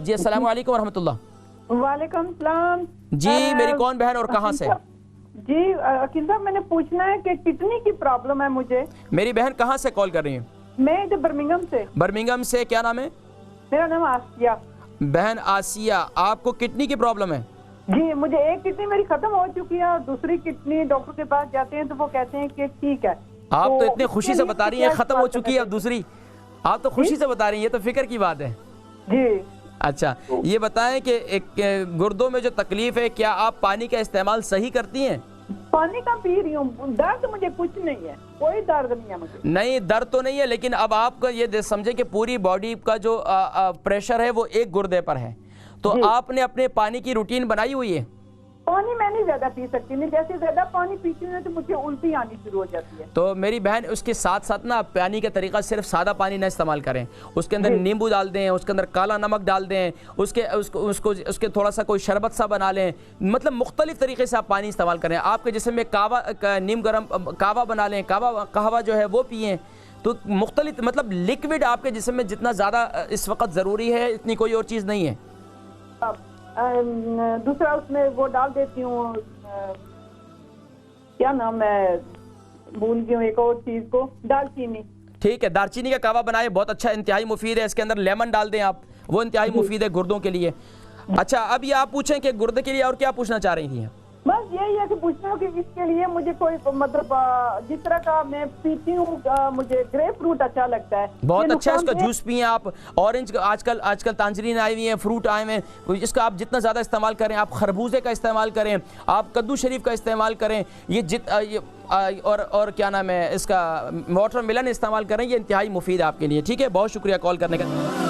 जी अस्सलाम वालेकुम रहमतुल्लाह। वालेकुम सलाम जी मेरी कौन बहन और कहाँ से? जी अकील साहब, मैंने पूछना है कि किडनी की प्रॉब्लम है मुझे। मेरी बहन कहाँ से कॉल कर रही हैं? मैं इधर बर्मिंघम से। बर्मिंघम से, क्या नाम है? मेरा नाम आसिया। बहन आसिया, आपको किडनी की प्रॉब्लम है? जी, मुझे एक किडनी मेरी खत्म हो चुकी है और दूसरी किडनी डॉक्टर के पास जाते हैं तो वो कहते हैं कि ठीक है। आप तो इतने खुशी से बता रही हैं खत्म हो चुकी है अब दूसरी, आप तो खुशी से बता रही हैं, ये तो फिक्र की बात है जी। अच्छा ये बताएं कि एक गुर्दों में जो तकलीफ है, क्या आप पानी का इस्तेमाल सही करती हैं? पानी का पी रही हूँ, दर्द मुझे कुछ नहीं है, कोई दर्द नहीं है मुझे। नहीं दर्द तो नहीं है, लेकिन अब आपका ये समझे कि पूरी बॉडी का जो प्रेशर है वो एक गुर्दे पर है, तो आपने अपने पानी की रूटीन बनाई हुई है? पानी मैं नहीं ज्यादा पी सकती, नहीं जैसे ज्यादा पानी पीती हूँ तो मुझे उल्टी आनी शुरू हो जाती है। तो मेरी बहन उसके साथ साथ ना पानी का तरीका सिर्फ सादा पानी ना इस्तेमाल करें, उसके अंदर नींबू डाल दें, उसके अंदर काला नमक डाल दें, उसके थोड़ा सा कोई शरबत सा बना लें, मतलब मुख्तलिफ तरीके से आप पानी इस्तेमाल करें। आपके जिस्म में नीम गर्म कहवा बना लें, कहवा जो है वो पिएँ, तो मुख्तलिफ मतलब लिक्विड आपके जिस्म में जितना ज़्यादा इस वक्त ज़रूरी है इतनी कोई और चीज़ नहीं है। दूसरा उसमें वो डाल देती हूँ, क्या नाम है भूल गई हूँ, एक और चीज को, दालचीनी। ठीक है, दालचीनी का कहवा बनाए, बहुत अच्छा, इंतहाई मुफीद है। इसके अंदर लेमन डाल दें आप, वो इंतहाई मुफीद है गुर्दों के लिए। अच्छा अब ये आप पूछें कि गुर्दे के लिए और क्या पूछना चाह रही थी? बस यही है कि पूछना हो कि इसके लिए मुझे कोई मतलब जिस तरह का मैं पीती हूँ, मुझे ग्रेप फ्रूट अच्छा लगता है, बहुत अच्छा है, उसका जूस पिए आप। ऑरेंज आजकल तांजरीन आई हुई है, फ्रूट आए हुए हैं, इसका आप जितना ज़्यादा इस्तेमाल करें, आप खरबूजे का इस्तेमाल करें, आप कद्दू शरीफ का इस्तेमाल करें, और क्या नाम है इसका, वाटरमेलन इस्तेमाल करें, ये इंतहाई मुफीद है आपके लिए। ठीक है, बहुत शुक्रिया कॉल करने का।